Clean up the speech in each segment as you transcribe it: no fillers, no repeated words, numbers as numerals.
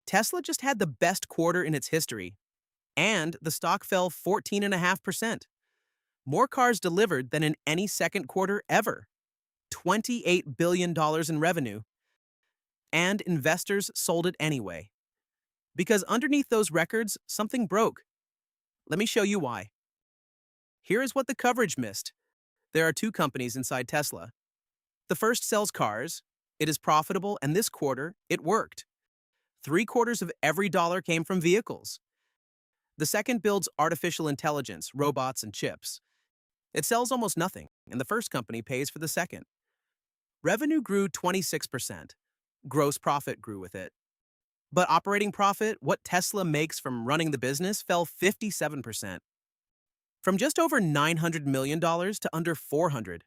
Tesla just had the best quarter in its history, and the stock fell 14.5%. More cars delivered than in any second quarter ever. $28 billion in revenue. And investors sold it anyway. Because underneath those records, something broke. Let me show you why. Here is what the coverage missed. There are two companies inside Tesla. The first sells cars. It is profitable, and this quarter, it worked. Three-quarters of every dollar came from vehicles. The second builds artificial intelligence, robots, and chips. It sells almost nothing, and the first company pays for the second. Revenue grew 26%. Gross profit grew with it. But operating profit, what Tesla makes from running the business, fell 57%. From just over $900 million to under $400.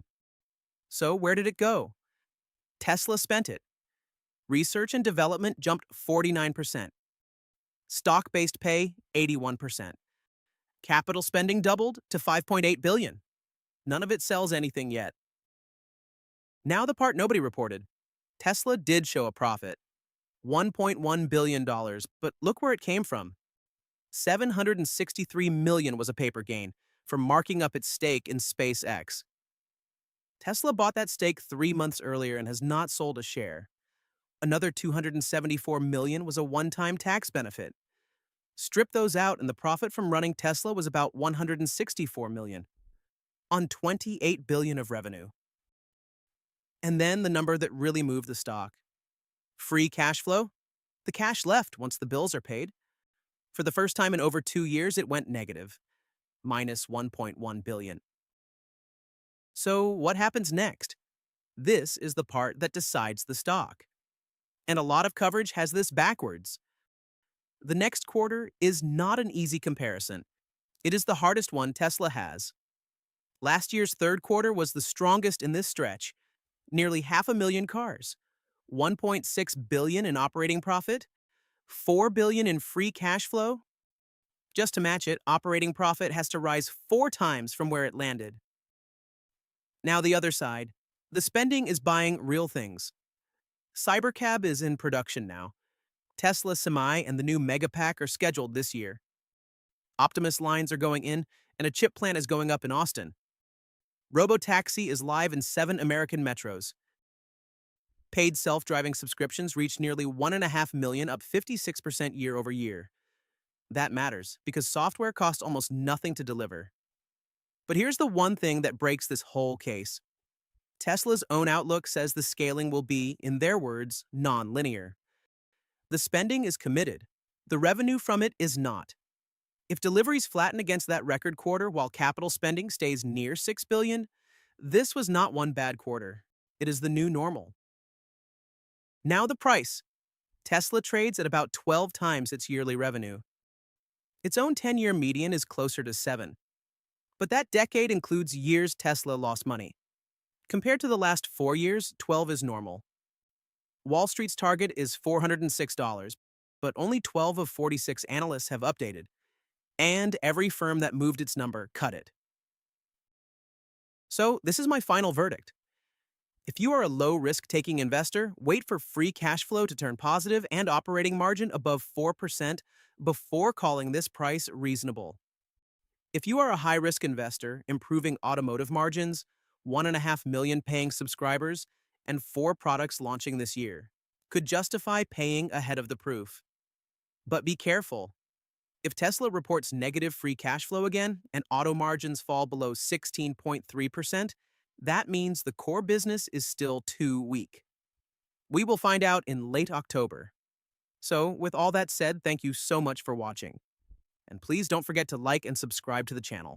So where did it go? Tesla spent it. Research and development jumped 49%. Stock-based pay, 81%. Capital spending doubled to $5.8 billion. None of it sells anything yet. Now the part nobody reported. Tesla did show a profit. $1.1 billion, but look where it came from. $763 million was a paper gain for marking up its stake in SpaceX. Tesla bought that stake 3 months earlier and has not sold a share. Another $274 million was a one-time tax benefit. Strip those out and the profit from running Tesla was about $164 million on $28 billion of revenue. And then the number that really moved the stock. Free cash flow? The cash left once the bills are paid. For the first time in over 2 years, it went negative, minus $1.1 billion. So what happens next? This is the part that decides the stock. And a lot of coverage has this backwards. The next quarter is not an easy comparison. It is the hardest one Tesla has. Last year's third quarter was the strongest in this stretch. Nearly 500,000 cars, $1.6 billion in operating profit, $4 billion in free cash flow. Just to match it, operating profit has to rise 4 times from where it landed. Now the other side. The spending is buying real things. Cybercab is in production now. Tesla Semi and the new Megapack are scheduled this year. Optimus lines are going in, and a chip plant is going up in Austin. Robotaxi is live in 7 American metros. Paid self-driving subscriptions reached nearly 1.5 million, up 56% year over year. That matters, because software costs almost nothing to deliver. But here's the one thing that breaks this whole case. Tesla's own outlook says the scaling will be, in their words, non-linear. The spending is committed. The revenue from it is not. If deliveries flatten against that record quarter while capital spending stays near $6 billion, this was not one bad quarter. It is the new normal. Now the price. Tesla trades at about 12 times its yearly revenue. Its own 10-year median is closer to 7. But that decade includes years Tesla lost money. Compared to the last 4 years, 12 is normal. Wall Street's target is $406, but only 12 of 46 analysts have updated. And every firm that moved its number cut it. So this is my final verdict. If you are a low-risk-taking investor, wait for free cash flow to turn positive and operating margin above 4% before calling this price reasonable. If you are a high-risk investor, improving automotive margins, 1.5 million paying subscribers, and 4 products launching this year could justify paying ahead of the proof. But be careful. If Tesla reports negative free cash flow again and auto margins fall below 16.3%, that means the core business is still too weak. We will find out in late October. So, with all that said, thank you so much for watching. And please don't forget to like and subscribe to the channel.